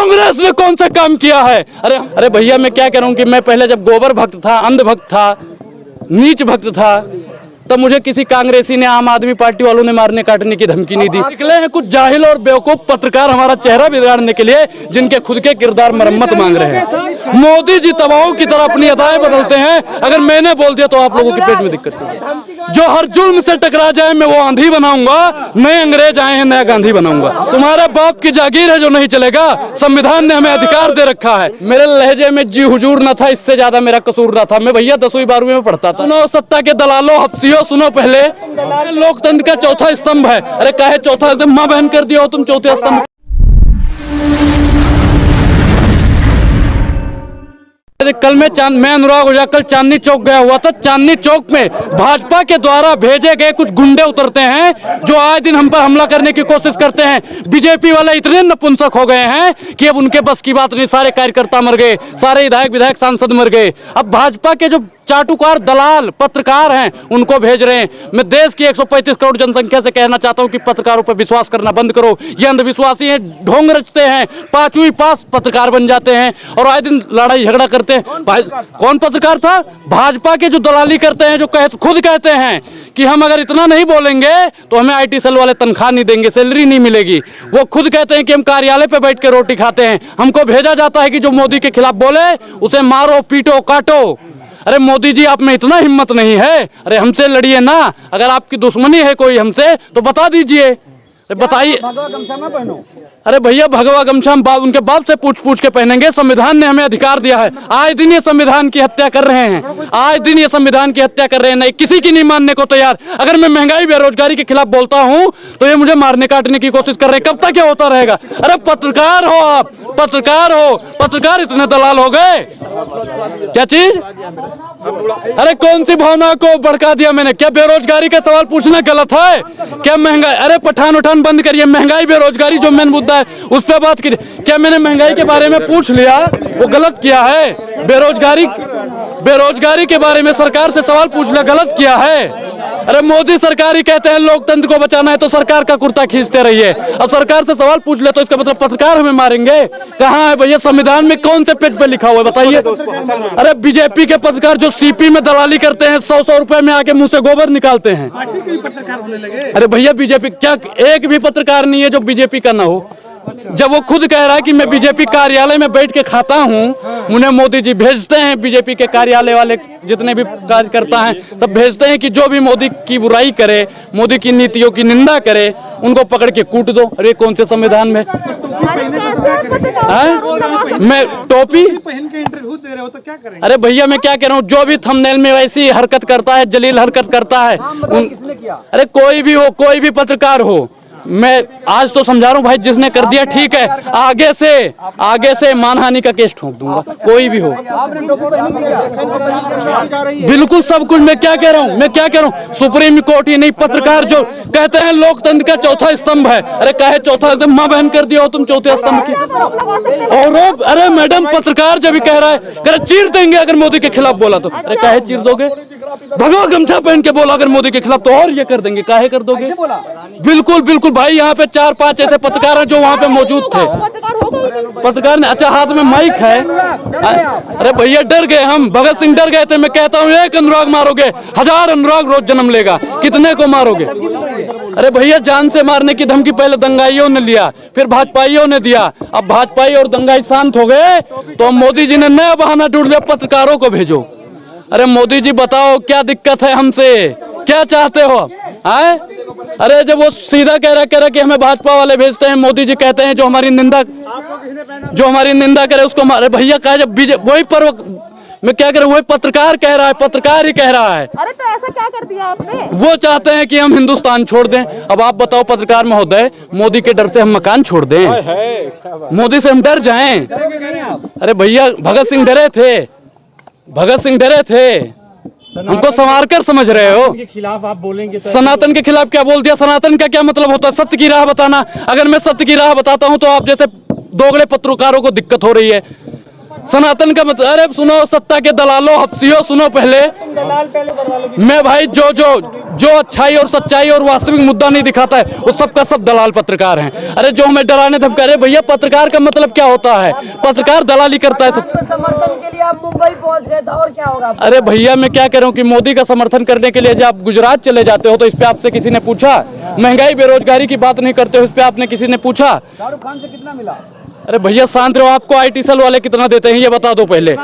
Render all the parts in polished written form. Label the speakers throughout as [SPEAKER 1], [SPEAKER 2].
[SPEAKER 1] कांग्रेस ने कौन सा काम किया है? अरे भैया मैं क्या कह रहा हूँ कि मैं पहले जब गोबर भक्त था, अंध भक्त था, नीच भक्त था, तब मुझे किसी कांग्रेसी ने, आम आदमी पार्टी वालों ने मारने काटने की धमकी नहीं दी। निकले हैं कुछ जाहिल और बेवकूफ पत्रकार हमारा चेहरा बिगाड़ने के लिए, जिनके खुद के किरदार मरम्मत मांग रहे हैं। मोदी जी तबाहों की तरह अपनी अदाएं बदलते हैं। अगर मैंने बोल दिया तो आप लोगों के पेट में दिक्कत है। जो हर जुल्म से टकरा जाए मैं वो आंधी बनाऊंगा, नए अंग्रेज आए हैं नया गांधी बनाऊंगा। तुम्हारे बाप की जागीर है जो नहीं चलेगा, संविधान ने हमें अधिकार दे रखा है। मेरे लहजे में जी हुजूर न था, इससे ज्यादा मेरा कसूर न था। मैं भैया 10वीं 12वीं में पढ़ता था। सुनो सत्ता के दलालों, हफ्सियों, सुनो पहले, लोकतंत्र का चौथा स्तंभ है। अरे काहे चौथा स्तंभ? मां बहन कर दिया हो तुम चौथे स्तंभ। कल मैं अनुराग ओझा कल चांदनी चौक गया हुआ था। चांदनी चौक में भाजपा के द्वारा भेजे गए कुछ गुंडे उतरते हैं जो आए दिन हम पर हमला करने की कोशिश करते हैं। बीजेपी वाले इतने नपुंसक हो गए हैं कि अब उनके बस की बात नहीं। सारे कार्यकर्ता मर गए, सारे विधायक सांसद मर गए। अब भाजपा के जो चाटुकार दलाल पत्रकार हैं उनको भेज रहे हैं। मैं देश की 135 करोड़ जनसंख्या से कहना चाहता हूं कि पत्रकारों पर विश्वास करना बंद करो। ये अंधविश्वासी हैं, ढोंग रचते हैं, 5वीं पास पत्रकार बन जाते हैं और आए दिन लड़ाई झगड़ा करते हैं। कौन पत्रकार था? भाजपा के जो दलाली करते हैं, जो खुद कहते हैं कि हम अगर इतना नहीं बोलेंगे तो हमें IT सेल वाले तनख्वाह नहीं देंगे, सैलरी नहीं मिलेगी। वो खुद कहते हैं कि हम कार्यालय पे बैठ के रोटी खाते हैं। हमको भेजा जाता है कि जो मोदी के खिलाफ बोले उसे मारो, पीटो, काटो। अरे मोदी जी, आप में इतना हिम्मत नहीं है? अरे हमसे लड़िए ना। अगर आपकी दुश्मनी है कोई हमसे तो बता दीजिए, बताइए। अरे भैया भगवा गमछा हम उनके बाप से पूछ के पहनेंगे। संविधान ने हमें अधिकार दिया है। आए दिन ये संविधान की हत्या कर रहे हैं, आए दिन ये संविधान की हत्या कर रहे हैं। नहीं, किसी की नहीं मानने को तैयार। अगर मैं महंगाई बेरोजगारी के खिलाफ बोलता हूं तो ये मुझे मारने काटने की कोशिश कर रहे हैं। कब तक ये होता रहेगा? अरे पत्रकार हो आप, पत्रकार हो, पत्रकार इतने दलाल हो गए। क्या चीज? अरे कौन सी भावना को भड़का दिया मैंने? क्या बेरोजगारी का सवाल पूछना गलत है? क्या महंगाई? अरे पठान उठान बंद करिए। महंगाई बेरोजगारी जो मेन मुद्दा है उस पर बात करिए। क्या मैंने महंगाई के बारे में पूछ लिया? वो गलत किया है। बेरोजगारी के बारे में सरकार से सवाल पूछ लिया, गलत किया है। अरे मोदी सरकार ही कहते हैं लोकतंत्र को बचाना है तो सरकार का कुर्ता खींचते रहिए। अब सरकार से सवाल पूछ ले तो इसका मतलब पत्रकार हमें मारेंगे? कहाँ है भैया? संविधान में कौन से पेज पे लिखा हुआ है बताइए? अरे बीजेपी के पत्रकार जो CP में दलाली करते हैं, 100 रुपए में आके मुंह से गोबर निकालते हैं। अरे भैया बीजेपी क्या एक भी पत्रकार नहीं है जो बीजेपी का ना हो? जब वो खुद कह रहा है कि मैं बीजेपी कार्यालय में बैठ के खाता हूं, उन्हें मोदी जी भेजते हैं। बीजेपी के कार्यालय वाले जितने भी कार्यकर्ता हैं सब भेजते हैं कि जो भी मोदी की बुराई करे, मोदी की नीतियों की निंदा करे, उनको पकड़ के कूट दो। अरे कौन से संविधान में? मैं टोपी पहन के इंटरव्यू दे रहे हो तो क्या करेंगे? अरे भैया मैं क्या कह रहा हूँ, जो भी थंबनेल में वैसी हरकत करता है, जलील हरकत करता है, किसने किया? अरे कोई भी हो, कोई भी पत्रकार हो, मैं आज तो समझा रहा हूँ भाई, जिसने कर दिया ठीक है, आगे से मानहानि का केस ठोक दूंगा, कोई भी हो। बिल्कुल सब कुछ। मैं क्या कह रहा हूँ, सुप्रीम कोर्ट ही नहीं, पत्रकार जो कहते हैं लोकतंत्र का चौथा स्तंभ है। अरे काहे चौथा स्तंभ? मां बहन कर दिया हो तुम चौथे स्तंभ की। और अरे मैडम पत्रकार जब भी कह रहा है चीर देंगे अगर मोदी के खिलाफ बोला तो। अरे काहे चीर दोगे? भगवा गमछा पहन के बोला अगर मोदी के खिलाफ तो और ये कर देंगे, काहे कर दोगे? बिल्कुल भाई, यहाँ पे 4-5 ऐसे पत्रकार हैं जो वहाँ पे मौजूद थे। पत्रकार ने, अच्छा हाथ में माइक है। अरे भैया डर गए हम, भगत सिंह डर गए थे। मैं कहता हूँ एक अनुराग मारोगे 1000 अनुराग रोज जन्म लेगा, कितने को मारोगे? अरे भैया जान से मारने की धमकी पहले दंगाइयों ने लिया, फिर भाजपाइयों ने दिया। अब भाजपाई और दंगाई शांत हो गए तो मोदी जी ने नया बहाना ढूंढ लिया, पत्रकारों को भेजो। अरे मोदी जी बताओ क्या दिक्कत है हमसे, क्या चाहते हो? आए? अरे जब वो सीधा कह रहा कि हमें भाजपा वाले भेजते हैं, मोदी जी कहते हैं जो हमारी निंदा करे उसको मारे। भैया कहा जब वही पर मैं क्या करूं, वही पत्रकार कह रहा है, पत्रकार ही कह रहा है।
[SPEAKER 2] अरे तो ऐसा क्या कर दिया आपने?
[SPEAKER 1] वो चाहते हैं कि हम हिंदुस्तान छोड़ दें। अब आप बताओ पत्रकार महोदय, मोदी के डर से हम मकान छोड़ दें? मोदी से हम डर जाएं? अरे भैया भगत सिंह डरे थे, हमको संवार कर समझ रहे हो?
[SPEAKER 3] के खिलाफ आप बोलेंगे तो
[SPEAKER 1] सनातन के खिलाफ क्या बोल दिया? सनातन का क्या मतलब होता है? सत्य की राह बताना। अगर मैं सत्य की राह बताता हूं तो आप जैसे दोगले पत्रकारों को दिक्कत हो रही है। सनातन का मतलब, अरे सुनो सत्ता के दलालों, हफ्सियों, सुनो पहले। मैं भाई जो जो अच्छाई और सच्चाई और वास्तविक मुद्दा नहीं दिखाता है वो सबका सब दलाल पत्रकार हैं। अरे जो हमें डराने धमका रहे भैया, पत्रकार का मतलब क्या होता है? पत्रकार दलाली करता है।
[SPEAKER 3] समर्थन के लिए आप मुंबई पहुंच गए था और क्या होगा?
[SPEAKER 1] अरे भैया मैं क्या कह रहा हूँ कि मोदी का समर्थन करने के लिए जब आप गुजरात चले जाते हो तो इस पे आपसे किसी ने पूछा? महंगाई बेरोजगारी की बात नहीं करते हो, इस पे आपने किसी ने पूछा?
[SPEAKER 3] शाहरुख खान से कितना मिला?
[SPEAKER 1] अरे भैया शांत रहो, आपको IT सेल वाले कितना देते हैं ये बता दो पहले।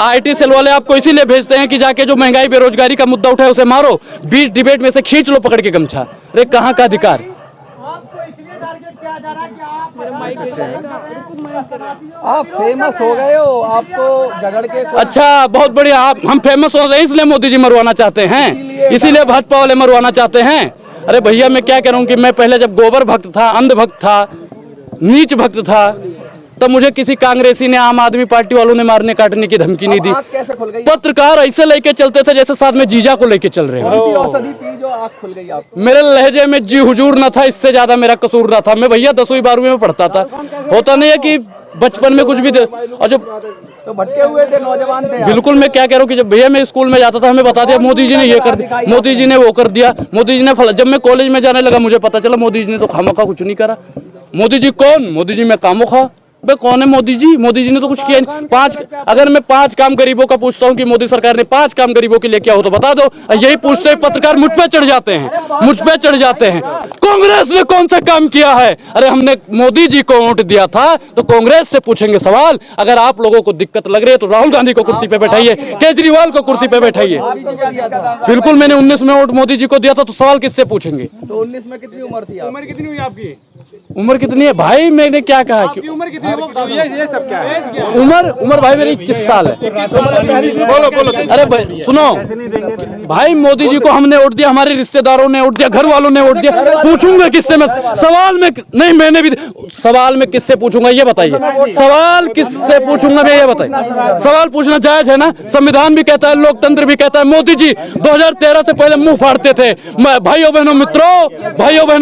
[SPEAKER 1] IT सेल वाले आपको इसीलिए भेजते हैं कि जाके जो महंगाई बेरोजगारी का मुद्दा उठाए उसे मारो, बीच डिबेट में से खींच लो पकड़ के गमछा। अरे कहाँ का अधिकार?
[SPEAKER 3] आप फेमस हो गए हो, आपको झगड़ के
[SPEAKER 1] अच्छा बहुत बढ़िया, आप हम फेमस हो रहे हैं इसलिए मोदी जी मरवाना चाहते हैं, इसीलिए भाजपा वाले मरवाना चाहते हैं। अरे भैया मैं क्या कह रहा हूँ कि मैं पहले जब गोबर भक्त था, अंध भक्त था, नीच भक्त था, तब मुझे किसी कांग्रेसी ने, आम आदमी पार्टी वालों ने मारने काटने की धमकी नहीं दी।
[SPEAKER 3] कैसे खुल गई?
[SPEAKER 1] पत्रकार ऐसे लेके चलते थे जैसे साथ में जीजा को लेके चल रहे हो।
[SPEAKER 3] कौन सी औषधि पी जो आँख खुल गई आपको?
[SPEAKER 1] मेरे लहजे में जी हुजूर न था, इससे ज्यादा मेरा कसूर न था। मैं भैया 10वीं 12वीं में पढ़ता था। होता नहीं है कि बचपन में कुछ भी और जो
[SPEAKER 3] तो भटके हुए थे, नौजवान थे।
[SPEAKER 1] बिल्कुल मैं क्या कह रहा हूँ कि जब भैया मैं स्कूल में जाता था हमें बता दिया मोदी जी ने ये कर दिया, मोदी जी ने वो कर दिया, मोदी जी ने फला। जब मैं कॉलेज में जाने लगा मुझे पता चला मोदी जी ने तो खामोखा कुछ नहीं करा। मोदी जी कौन? मोदी जी में खामोखा। बे कौन है मोदी जी? मोदी जी ने तो कुछ किया नहीं। अगर मैं 5 काम गरीबों का पूछता हूँ कि मोदी सरकार ने 5 काम गरीबों के लिए क्या हो तो बता दो। यही पूछते हुए पत्रकार मुझ पे चढ़ जाते हैं, मुझ पे चढ़ जाते हैं। कांग्रेस ने कौन सा काम किया है? अरे हमने मोदी जी को वोट दिया था तो कांग्रेस से पूछेंगे सवाल। अगर आप लोगों को दिक्कत लग रही है तो राहुल गांधी को कुर्सी पे बैठाइए, केजरीवाल को कुर्सी पे बैठाइए। बिल्कुल मैंने 19 में वोट मोदी जी को दिया था तो सवाल किससे पूछेंगे?
[SPEAKER 3] तो 19 में कितनी उम्र थी?
[SPEAKER 4] उम्र कितनी हुई आपकी?
[SPEAKER 1] उम्र कितनी है भाई? मैंने क्या कहा कि
[SPEAKER 4] उम्र कितनी है? ये सब क्या है?
[SPEAKER 1] उम्र भाई मेरी 21 साल है।
[SPEAKER 4] बोलो।
[SPEAKER 1] अरे भाई सुनो भाई, मोदी जी को हमने वोट दिया, हमारे रिश्तेदारों ने वोट दिया, घर वालों ने वोट दिया। पूछूंगा किससे मैं? सवाल में नहीं, मैंने भी सवाल में किससे पूछूंगा ये बताइए? सवाल किससे पूछूंगा मैं ये बताइए? सवाल पूछना जायज है ना? संविधान भी कहता है, लोकतंत्र भी कहता है। मोदी जी 2013 से पहले मुंह फाड़ते थे। भाइयों बहनों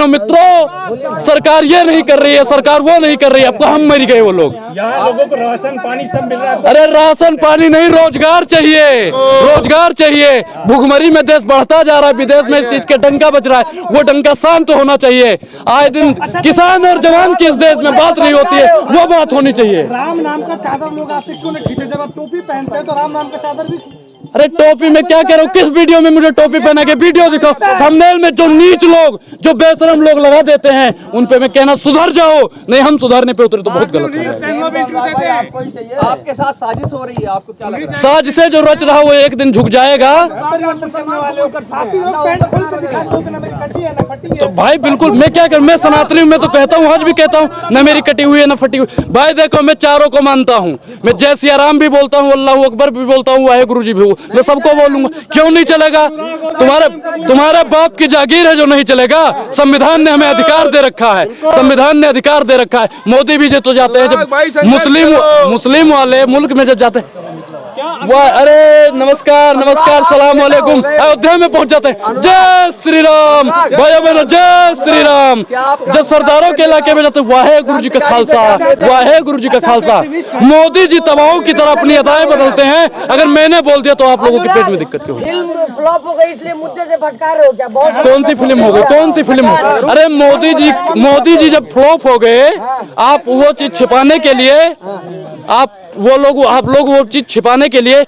[SPEAKER 1] मित्रों, सरकार ये नहीं कर रही है, सरकार वो नहीं कर रही है, आपको हम मर गए वो लोग।
[SPEAKER 4] यहाँ लोगों को राशन पानी सब मिल रहा है।
[SPEAKER 1] अरे राशन पानी नहीं, रोजगार चाहिए, रोजगार चाहिए। भुखमरी में देश बढ़ता जा रहा है, विदेश में इस चीज के डंका बज रहा है, वो डंका शांत होना चाहिए। आए दिन किसान और जवान की इस देश में बात नहीं होती है, वो बात होनी चाहिए।
[SPEAKER 4] राम नाम का चादर लोग आपसे क्यों नहीं खींचे? जब आप टोपी पहनते हैं तो राम नाम का चादर भी।
[SPEAKER 1] अरे टोपी में क्या कह रहा हूँ? किस वीडियो में मुझे टोपी पहना के वीडियो दिखाओ? थंबनेल में जो नीच लोग, जो बेशरम लोग लगा देते हैं उन पे मैं कहना सुधर जाओ। नहीं, हम सुधरने पे उतरे तो बहुत गलत है।
[SPEAKER 3] आपके साथ साजिश हो रही है, आपको क्या लग रहा है?
[SPEAKER 1] साजिशें जो रच रहा वो एक दिन झुक जाएगा। तो भाई बिल्कुल मैं क्या करूं? मैं सनातनी हूं, मैं तो कहता हूं, आज भी कहता हूं, न मेरी कटी हुई है न फटी हुई। भाई देखो मैं चारों को मानता हूं, मैं जय सिया राम भी बोलता हूं, अल्लाह अकबर भी बोलता हूं, वाहेगुरु जी भी, मैं सबको बोलूंगा। क्यों नहीं चलेगा? तुम्हारे बाप की जागीर है जो नहीं चलेगा। संविधान ने हमें अधिकार दे रखा है, संविधान ने अधिकार दे रखा है। मोदी भी जो जाते हैं, जब मुस्लिम वाले मुल्क में जब जाते हैं, वाह अरे नमस्कार सलाम वालेकुम, अयोध्या में पहुंच जाते हैं, जय श्री राम भाई बहनों, जय श्री राम। जब सरदारों के इलाके में जाते हैं, वाहेगुरु जी का खालसा, वाहेगुरु जी का खालसा। मोदी जी तबाहों की तरह अपनी अदाएं बदलते हैं। अगर मैंने बोल दिया तो आप लोगों के पेट में दिक्कत क्यों?
[SPEAKER 3] फिल्म फ्लॉप हो गई इसलिए मुद्दे से भटका रहे हो क्या? बहुत
[SPEAKER 1] कौन सी फिल्म हो गई? कौन सी फिल्म हो? अरे मोदी जी जब फ्लॉप हो गए, आप वो चीज छिपाने के लिए, आप लोग वो चीज छिपाने के लिए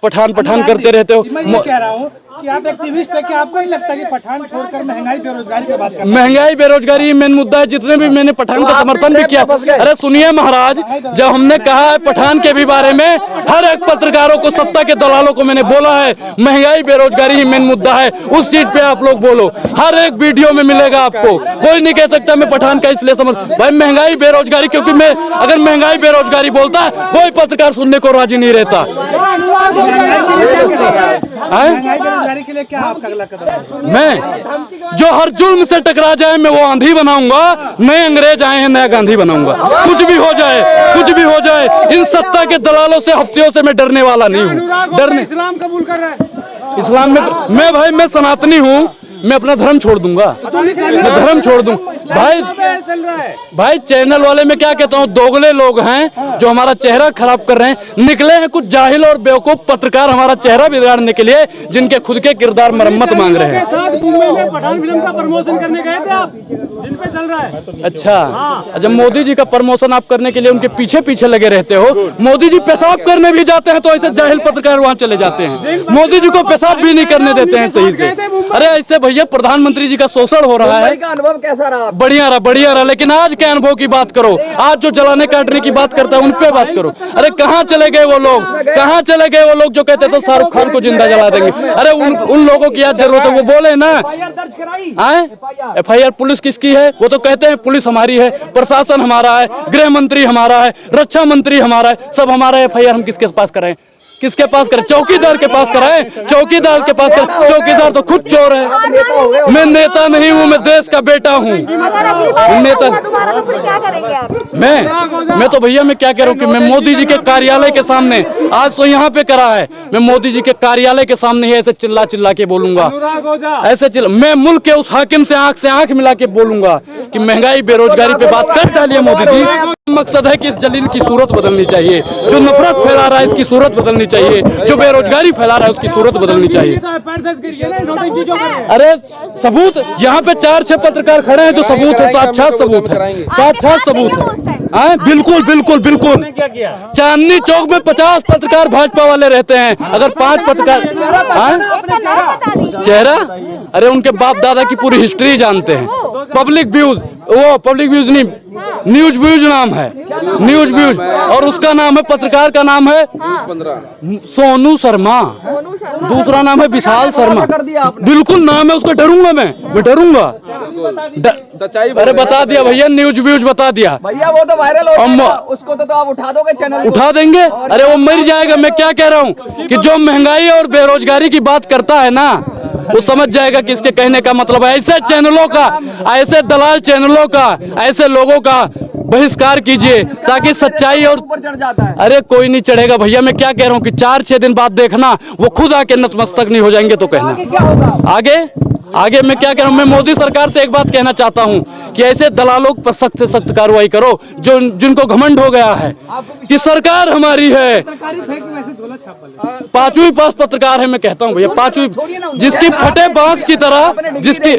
[SPEAKER 1] पठान करते रहते हो।
[SPEAKER 4] मैं ये कह रहा हूँ कि आप एक्टिविस्ट है, कि आपको नहीं लगता कि पठान छोड़कर महंगाई बेरोजगारी की बात कर?
[SPEAKER 1] महंगाई बेरोजगारी मेन मुद्दा है। जितने भी मैंने पठान का समर्थन भी किया। अरे सुनिए महाराज, जब हमने कहा है पठान के भी बारे में, हर एक पत्रकारों को, सत्ता के दलालों को मैंने बोला है महंगाई बेरोजगारी ही मेन मुद्दा है, उस चीज पे आप लोग बोलो। हर एक वीडियो में मिलेगा आपको। कोई नहीं कह सकता मैं पठान का इसलिए समर्थन। भाई महंगाई बेरोजगारी, क्योंकि मैं अगर महंगाई बेरोजगारी बोलता कोई पत्रकार सुनने को राजी नहीं रहता।
[SPEAKER 4] के लिए क्या आपका अगला कदम?
[SPEAKER 1] मैं जो हर जुल्म से टकरा जाए मैं वो आंधी बनाऊंगा। नए अंग्रेज आए हैं, नया गांधी बनाऊंगा। कुछ भी हो जाए, इन सत्ता के दलालों से, हफ्तियों से मैं डरने वाला नहीं हूँ। डरने
[SPEAKER 4] इस्लाम कबूल कर रहा है।
[SPEAKER 1] इस्लाम में मैं सनातनी हूँ, मैं अपना धर्म छोड़ दूंगा, मैं धर्म छोड़ दूं। भाई चैनल वाले में क्या कहता हूँ, दोगले लोग हैं जो हमारा चेहरा खराब कर रहे हैं। निकले हैं कुछ जाहिल और बेवकूफ पत्रकार हमारा चेहरा बिगाड़ने के लिए, जिनके खुद के किरदार मरम्मत मांग रहे हैं।
[SPEAKER 5] पठान फिल्म का प्रमोशन करने गए थे आप, जिन पे चल रहा है।
[SPEAKER 1] अच्छा, जब मोदी जी का प्रमोशन आप करने के लिए उनके पीछे पीछे लगे रहते हो, मोदी जी पेशाब करने भी जाते हैं तो ऐसे जाहिल पत्रकार वहाँ चले जाते हैं। मोदी जी को पेशाब भी नहीं करने देते हैं सही से। अरे ऐसे भैया प्रधानमंत्री जी का शोषण हो रहा है।
[SPEAKER 3] अनुभव कैसा रहा?
[SPEAKER 1] बढ़िया रहा, लेकिन आज के अनुभव की बात करो। आज जो जलाने काटने की बात करता है उन पे बात करो। अरे कहाँ चले गए वो लोग, कहाँ चले गए वो लोग जो कहते थे शाहरुख खान को जिंदा जला देंगे। अरे उन लोगों की आज जरूरत है, वो बोले ना। FIR पुलिस किसकी है? वो तो कहते हैं पुलिस हमारी है, प्रशासन हमारा है, गृह मंत्री हमारा है, रक्षा मंत्री हमारा है, सब हमारा है। FIR हम किसके पास कराएं? किसके पास करें? चौकीदार के पास कराएं, चौकीदार के पास करें। चौकीदार तो खुद चोर है। मैं नेता नहीं हूँ, मैं देश का बेटा हूँ। नेता
[SPEAKER 2] दोबारा तो फिर क्या करेंगे आप?
[SPEAKER 1] मैं तो भैया मैं क्या कह रहा हूँ कि मैं मोदी जी के कार्यालय के सामने, आज तो यहाँ पे करा है, मैं मोदी जी के कार्यालय के सामने ही ऐसे चिल्ला चिल्ला के बोलूंगा, ऐसे मैं मुल्क के उस हाकिम से आंख मिला के बोलूंगा कि महंगाई बेरोजगारी पे बात कर डालिए मोदी जी। मकसद है कि इस जलील की सूरत बदलनी चाहिए, जो नफरत फैला रहा है इसकी सूरत बदलनी चाहिए, जो बेरोजगारी फैला रहा है उसकी सूरत बदलनी चाहिए। अरे सबूत यहाँ पे 4-6 पत्रकार खड़े हैं जो सबूत है, साक्षात सबूत है, साक्षात सबूत है। बिल्कुल। चांदनी चौक में 50 पत्रकार भाजपा वाले रहते हैं। अगर 5 पत्रकार चेहरा, अरे उनके बाप दादा की पूरी हिस्ट्री जानते हैं। पब्लिक व्यूज नहीं, न्यूज व्यूज नाम है, न्यूज व्यूज, और उसका नाम है, पत्रकार का नाम है सोनू शर्मा, दूसरा नाम है विशाल शर्मा। बिल्कुल नाम है उसका। डरूंगा मैं डरूंगा।
[SPEAKER 3] सच्चाई
[SPEAKER 1] अरे बता दिया भैया, न्यूज व्यूज बता दिया
[SPEAKER 3] भैया। वो तो वायरल हो गया, उसको तो आप उठा दोगे चैनल,
[SPEAKER 1] उठा देंगे। अरे वो मर जाएगा। मैं क्या कह रहा हूँ कि जो महंगाई और बेरोजगारी की बात करता है ना, वो समझ जाएगा कि इसके कहने का मतलब है। ऐसे चैनलों का, ऐसे दलाल चैनलों का, ऐसे लोगों का बहिष्कार कीजिए ताकि सच्चाई और
[SPEAKER 3] ऊपर चढ़ जाता है।
[SPEAKER 1] अरे कोई नहीं चढ़ेगा भैया। मैं क्या कह रहा हूँ कि 4-6 दिन बाद देखना वो खुद आके नतमस्तक नहीं हो जाएंगे तो कहना। आगे मैं क्या कह रहा हूँ, मैं मोदी सरकार से एक बात कहना चाहता हूँ कि ऐसे दलालों पर सख्त से सख्त कार्रवाई करो जो जिनको घमंड हो गया है कि सरकार हमारी है। 5वीं पास पत्रकार है, मैं कहता हूँ भैया 5वीं, जिसकी फटे बांस की तरह, जिसकी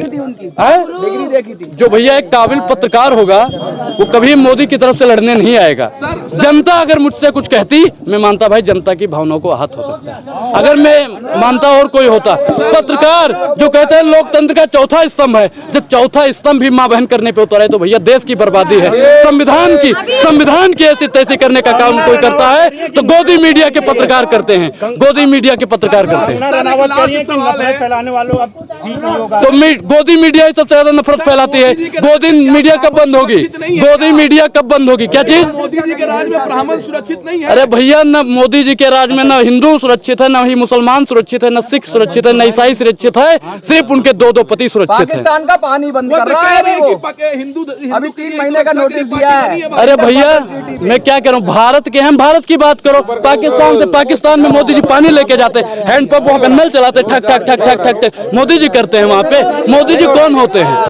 [SPEAKER 1] जो भैया एक काबिल पत्रकार होगा वो कभी मोदी की तरफ से लड़ने नहीं आएगा। जनता अगर मुझसे कुछ कहती, मैं मानता भाई जनता की भावनाओं को आहत हो सकता है, अगर मैं मानता और कोई होता। पत्रकार जो कहते हैं लोकतंत्र का चौथा स्तंभ है, जब चौथा स्तंभ भी मां बहन करने पे उतरे तो भैया देश की बर्बादी है। संविधान की ऐसी तैसी करने का काम कोई करता है तो गोदी मीडिया के पत्रकार करते हैं, गोदी मीडिया के पत्रकार करते हैं। तो गोदी मीडिया ही सबसे ज्यादा नफरत फैलाती है। गोदी मीडिया कब बंद होगी? गोदी मीडिया कब बंद होगी? क्या चीज?
[SPEAKER 6] मोदी जी के राज में ब्राह्मण सुरक्षित नहीं है।
[SPEAKER 1] अरे भैया न मोदी जी के राज में न हिंदू सुरक्षित है, न ही मुसलमान सुरक्षित है, न सिख सुरक्षित है, न ईसाई सुरक्षित है, सिर्फ उनके 2 पति सुरक्षित है।
[SPEAKER 3] पाकिस्तान का पानी बंद कर रहा है
[SPEAKER 6] हिंदू,
[SPEAKER 3] अभी 3 महीने का नोटिस दिया है।
[SPEAKER 1] अरे भैया मैं क्या कह रहा हूँ, भारत के हम भारत की बात करो। पाकिस्तान में मोदी जी पानी लेके जाते, हैंडपंप वहाँ पे नल चलाते, ठक ठक ठक ठक ठक ठक मोदी जी करते हैं वहाँ पे। मोदी जी कौन होते हैं?